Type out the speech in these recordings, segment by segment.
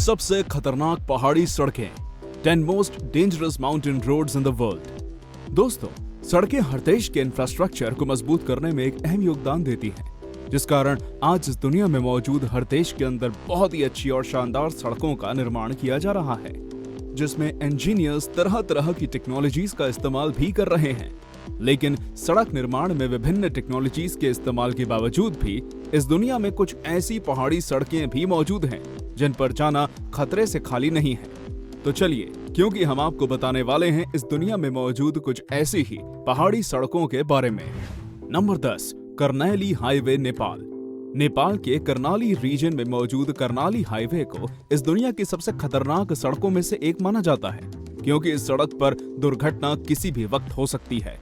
सबसे खतरनाक पहाड़ी सड़कें, 10 most dangerous mountain roads in the world. दोस्तों, सड़कें हर देश के इंफ्रास्ट्रक्चर को मजबूत करने में एक अहम योगदान देती हैं, जिस कारण आज इस दुनिया में मौजूद हर देश के अंदर बहुत ही अच्छी और शानदार सड़कों का निर्माण किया जा रहा है, जिसमें इंजीनियर्स तरह तरह की टेक्नोलॉजीज का इस्तेमाल भी कर रहे हैं। लेकिन सड़क निर्माण में विभिन्न टेक्नोलॉजीज के इस्तेमाल के बावजूद भी इस दुनिया में कुछ ऐसी पहाड़ी सड़कें भी मौजूद हैं जिन पर जाना खतरे से खाली नहीं है। तो चलिए, क्योंकि हम आपको बताने वाले हैं इस दुनिया में मौजूद कुछ ऐसी ही पहाड़ी सड़कों के बारे में। Number 10, Karnali highway, Nepal. नेपाल के कर्नाली रीजन में मौजूद कर्नाली हाईवे को इस दुनिया की सबसे खतरनाक सड़कों में से एक माना जाता है, क्योंकि इस सड़क पर दुर्घटना किसी भी वक्त हो सकती है।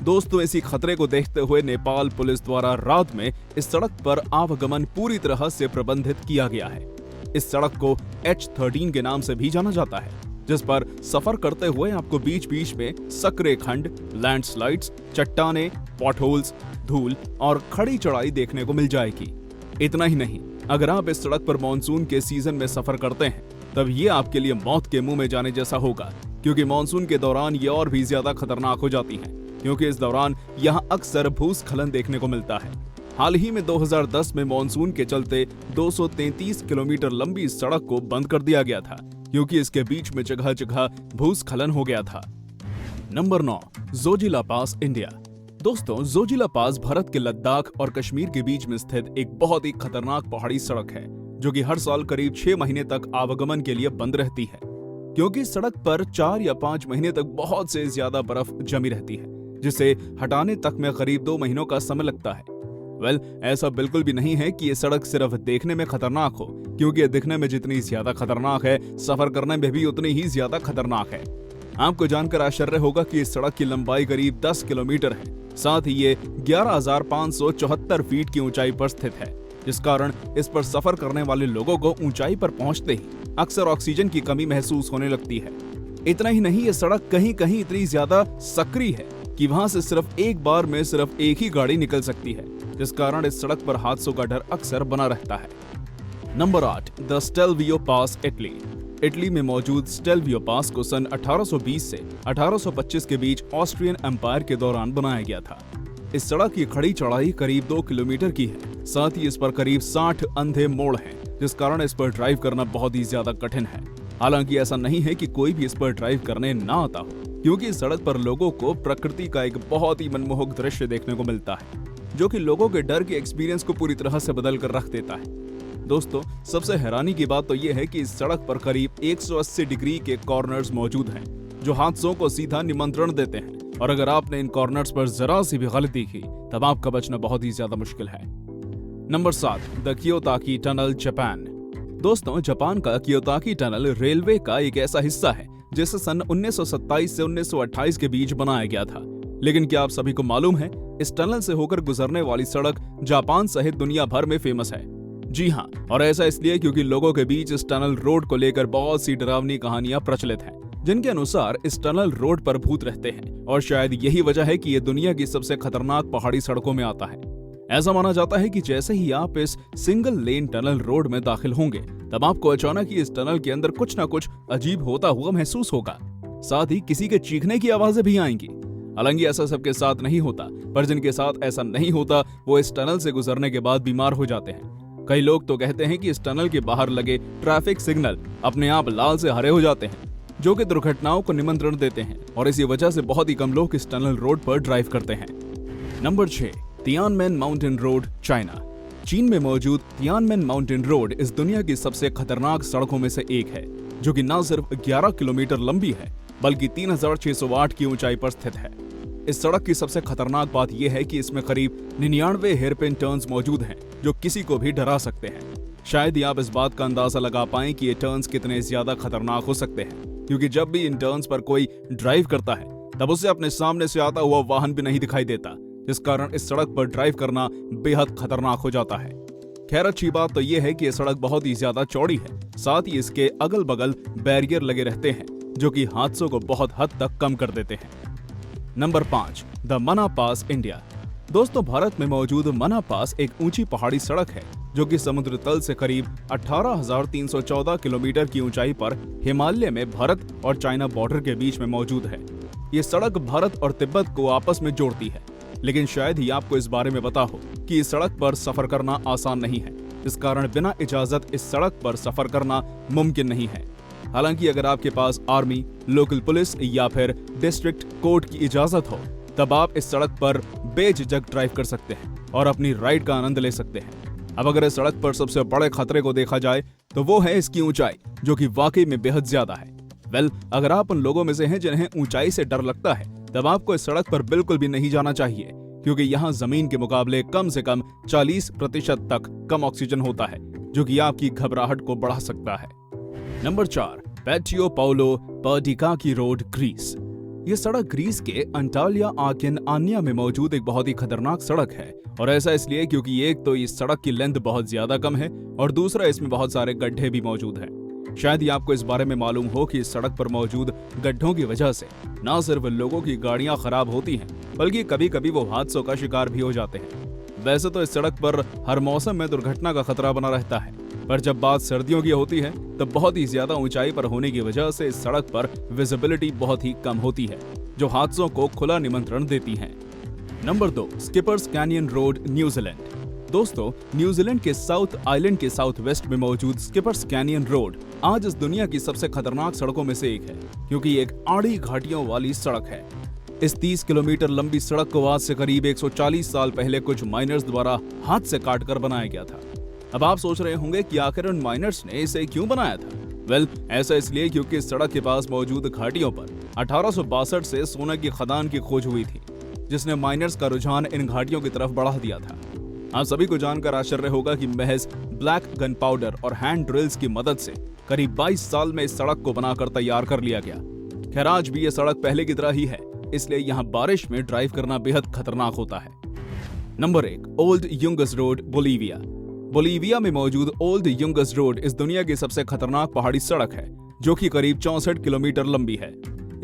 दोस्तों, इसी खतरे को देखते हुए नेपाल पुलिस द्वारा रात में इस सड़क पर आवागमन पूरी तरह से प्रबंधित किया गया है। इस सड़क को H13 के नाम से भी जाना जाता है, जिस पर सफर करते हुए आपको बीच बीच में सकरे खंड, लैंडस्लाइड्स, चट्टाने, पॉटहोल्स, धूल और खड़ी चढ़ाई देखने को मिल जाएगी। इतना ही नहीं, अगर आप इस सड़क पर मानसून के सीजन में सफर करते हैं तब ये आपके लिए मौत के मुंह में जाने जैसा होगा, क्योंकि मानसून के दौरान ये और भी ज्यादा खतरनाक हो जाती है, क्योंकि इस दौरान यहाँ अक्सर भूस्खलन देखने को मिलता है। हाल ही में 2010 में मानसून के चलते 233 किलोमीटर लंबी इस सड़क को बंद कर दिया गया था, क्योंकि इसके बीच में जगह जगह भूस्खलन हो गया था। नंबर 9, जोजिला पास, इंडिया। दोस्तों, जोजिला पास भारत के लद्दाख और कश्मीर के बीच में स्थित एक बहुत ही खतरनाक पहाड़ी सड़क है, जो कि हर साल करीब 6 महीने तक आवागमन के लिए बंद रहती है, क्योंकि सड़क पर 4 या 5 महीने तक बहुत से ज्यादा बर्फ जमी रहती है, जिसे हटाने तक में करीब 2 महीनों का समय लगता है। ऐसा बिल्कुल भी नहीं है कि ये सड़क सिर्फ देखने में खतरनाक हो, क्योंकि ये दिखने में जितनी ज्यादा खतरनाक है, सफर करने में भी उतनी ही ज्यादा खतरनाक है। आपको जानकर आश्चर्य होगा कि इस सड़क की लंबाई करीब 10 किलोमीटर है, साथ ही ये 11,574 फीट की ऊंचाई पर स्थित है, जिस कारण इस पर सफर करने वाले लोगों को ऊंचाई पर पहुंचते ही अक्सर ऑक्सीजन की कमी महसूस होने लगती है। इतना ही नहीं, ये सड़क कहीं कहीं इतनी ज्यादा सक्रिय है कि वहां से सिर्फ एक बार में सिर्फ एक ही गाड़ी निकल सकती है, जिस कारण इस सड़क पर हादसों का डर अक्सर बना रहता है। Number 8, the Stelvio pass, Italy. Italy में मौजूद स्टेलवियो पास को सन 1820 से 1825 के बीच ऑस्ट्रियन एम्पायर के दौरान बनाया गया था। इस सड़क की खड़ी चढ़ाई करीब 2 किलोमीटर की है, साथ ही इस पर करीब 60 अंधे मोड़ हैं, जिस कारण इस पर ड्राइव करना बहुत ही ज्यादा कठिन है। हालांकि ऐसा नहीं है कि कोई भी इस पर ड्राइव करने ना आता हो, क्योंकि इस सड़क पर लोगों को प्रकृति का एक बहुत ही मनमोहक दृश्य देखने को मिलता है, जो कि लोगों के डर के एक्सपीरियंस को पूरी तरह से बदल कर रख देता है। दोस्तों, सबसे हैरानी की बात तो यह है कि इस सड़क पर करीब 180 डिग्री के कॉर्नर्स मौजूद हैं, जो हादसों को सीधा निमंत्रण देते हैं, और अगर आपने इन कॉर्नर्स पर जरा सी भी गलती की तब आपका बचना बहुत ही ज्यादा मुश्किल है। Number 7, the Kiyotaki tunnel, Japan. दोस्तों, जापान का कियोताकी टनल रेलवे का एक ऐसा हिस्सा है जिसे सन 1927 से 1928 के बीच बनाया गया था। लेकिन क्या आप सभी को मालूम है, इस टनल से होकर गुजरने वाली सड़क जापान सहित दुनिया भर में फेमस है। जी हाँ, और ऐसा इसलिए क्योंकि लोगों के बीच इस टनल रोड को लेकर बहुत सी डरावनी कहानियां प्रचलित हैं, जिनके अनुसार इस टनल रोड पर भूत रहते हैं, और शायद यही वजह है कि ये दुनिया की सबसे खतरनाक पहाड़ी सड़कों में आता है। ऐसा माना जाता है कि जैसे ही आप इस सिंगल लेन टनल रोड में दाखिल होंगे, तब आपको अचानक ही इस टनल के अंदर कुछ न कुछ अजीब होता हुआ महसूस होगा। साथ ही किसी के चीखने की आवाजें भी आएंगी। हालांकि ऐसा सबके साथ नहीं होता, पर जिनके साथ ऐसा नहीं होता वो इस टनल से गुजरने के बाद बीमार हो जाते हैं। कई लोग तो कहते हैं कि इस टनल के बाहर लगे ट्रैफिक सिग्नल अपने आप लाल से हरे हो जाते हैं, जो कि दुर्घटनाओं को निमंत्रण देते हैं, और इसी वजह से बहुत ही कम लोग इस टनल रोड पर ड्राइव करते हैं। Number 6, Tiananmen mountain road, China. चीन में मौजूद तियानमेन माउंटेन रोड इस दुनिया की सबसे खतरनाक सड़कों में से एक है, जो कि न सिर्फ 11 किलोमीटर लंबी है, बल्कि 3608 की ऊंचाई पर स्थित है। इस सड़क की सबसे खतरनाक बात यह है कि इसमें करीब 99 हेयरपिन टर्न्स मौजूद हैं, जो किसी को भी डरा सकते हैं। शायद ही आप इस बात का अंदाजा लगा पाएं कि ये टर्न्स कितने ज्यादा खतरनाक हो सकते हैं, क्योंकि जब भी इन टर्न्स पर कोई ड्राइव करता है तब उसे अपने सामने से आता हुआ वाहन भी नहीं दिखाई देता, जिस कारण इस सड़क पर ड्राइव करना बेहद खतरनाक हो जाता है। खैर, अच्छी बात तो यह है कि यह सड़क बहुत ही ज्यादा चौड़ी है, साथ ही इसके अगल बगल बैरियर लगे रहते हैं, जो कि हादसों को बहुत हद तक कम कर देते हैं। नंबर 5, द मना पास, इंडिया। दोस्तों, भारत में मौजूद मना पास एक ऊंची पहाड़ी सड़क है जो कि समुद्र तल से करीब 18,314 किलोमीटर की ऊंचाई पर हिमालय में भारत और चाइना बॉर्डर के बीच में मौजूद है। ये सड़क भारत और तिब्बत को आपस में जोड़ती है, लेकिन शायद ही आपको इस बारे में पता हो कि इस सड़क पर सफर करना आसान नहीं है। इस कारण बिना इजाजत इस सड़क पर सफर करना मुमकिन नहीं है। हालांकि अगर आपके पास आर्मी, लोकल पुलिस या फिर डिस्ट्रिक्ट कोर्ट की इजाजत हो, तब आप इस सड़क पर बेझिझक ड्राइव कर सकते हैं और अपनी राइड का आनंद ले सकते हैं। अब अगर इस सड़क पर सबसे बड़े खतरे को देखा जाए तो वो है इसकी ऊंचाई, जो कि वाकई में बेहद ज्यादा है। अगर आप उन लोगों में से हैं जिन्हें ऊंचाई से डर लगता है, तब आपको इस सड़क पर बिल्कुल भी नहीं जाना चाहिए, क्योंकि यहाँ जमीन के मुकाबले कम से कम 40% तक कम ऑक्सीजन होता है, जो कि आपकी घबराहट को बढ़ा सकता है। Number 4, Patiopoulo Perdikaki road, Greece. ये सड़क ग्रीस के अंटालिया आकिन आनिया में मौजूद एक बहुत ही खतरनाक सड़क है, और ऐसा इसलिए क्योंकि एक तो इस सड़क की लेंथ बहुत ज्यादा कम है और दूसरा इसमें बहुत सारे गड्ढे भी मौजूद हैं। शायद ही आपको इस बारे में मालूम हो कि इस सड़क पर मौजूद गड्ढों की वजह से न सिर्फ लोगों की गाड़ियां खराब होती हैं, बल्कि कभी कभी वो हादसों का शिकार भी हो जाते हैं। वैसे तो इस सड़क पर हर मौसम में दुर्घटना का खतरा बना रहता है, पर जब बात सर्दियों की होती है तब बहुत ही ज्यादा ऊंचाई पर होने की वजह से इस सड़क पर विजिबिलिटी बहुत ही कम होती है, जो हादसों को खुला निमंत्रण देती है। Number 2, skippers canyon road, New Zealand. दोस्तों, न्यूजीलैंड के साउथ आइलैंड के साउथ वेस्ट में मौजूद स्किपर्स कैनियन रोड आज इस दुनिया की सबसे खतरनाक सड़कों में से एक है, क्योंकि एक आड़ी घाटियों वाली सड़क है। इस 30 किलोमीटर लंबी सड़क को आज से करीब 140 साल पहले कुछ माइनर्स द्वारा हाथ से काटकर बनाया गया था। अब आप सोच रहे होंगे कि आखिर उन माइनर्स ने इसे क्यों बनाया था? ऐसा इसलिए क्योंकि इस सड़क के पास मौजूद घाटियों पर 1862 से सोने की खदान की खोज हुई थी, जिसने माइनर्स का रुझान इन घाटियों की तरफ बढ़ा दिया था। आप सभी को जानकर आश्चर्य होगा कि महज ब्लैक गन पाउडर और हैंड ड्रिल्स की मदद से करीब 22 साल में इस सड़क को बनाकर तैयार कर लिया गया। खैर, आज भी ये सड़क पहले की तरह ही है, इसलिए यहाँ बारिश में ड्राइव करना बेहद खतरनाक होता है। Number 1, old Yungas road, Bolivia. Bolivia में मौजूद ओल्ड युंगस रोड इस दुनिया की सबसे खतरनाक पहाड़ी सड़क है, जो कि करीब 64 किलोमीटर लंबी है।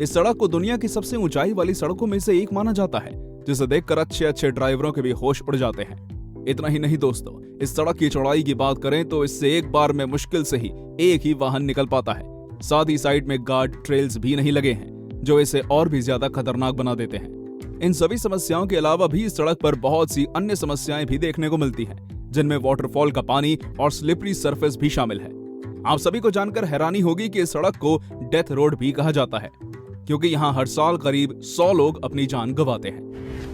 इस सड़क को दुनिया की सबसे ऊंचाई वाली सड़कों में से एक माना जाता है, जिसे देखकर अच्छे ड्राइवरों के भी होश उड़ जाते हैं। इतना ही नहीं दोस्तों, इस सड़क की चौड़ाई की बात करें तो इससे एक बार में मुश्किल से ही एक ही वाहन निकल पाता है। साथ ही साइड में गार्ड ट्रेल्स भी नहीं लगे हैं, जो इसे और भी ज्यादा खतरनाक बना देते हैं। इन सभी समस्याओं के अलावा भी इस सड़क पर बहुत सी अन्य समस्याएं भी देखने को मिलती हैं, जिनमें वाटरफॉल का पानी और स्लिपरी सरफेस भी शामिल है। आप सभी को जानकर हैरानी होगी कि इस सड़क को डेथ रोड भी कहा जाता है, क्योंकि यहाँ हर साल करीब 100 लोग अपनी जान गंवाते हैं।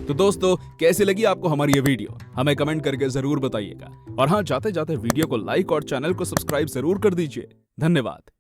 तो दोस्तों, कैसी लगी आपको हमारी ये वीडियो? हमें कमेंट करके जरूर बताइएगा, और हाँ, जाते जाते वीडियो को लाइक और चैनल को सब्सक्राइब जरूर कर दीजिए। धन्यवाद।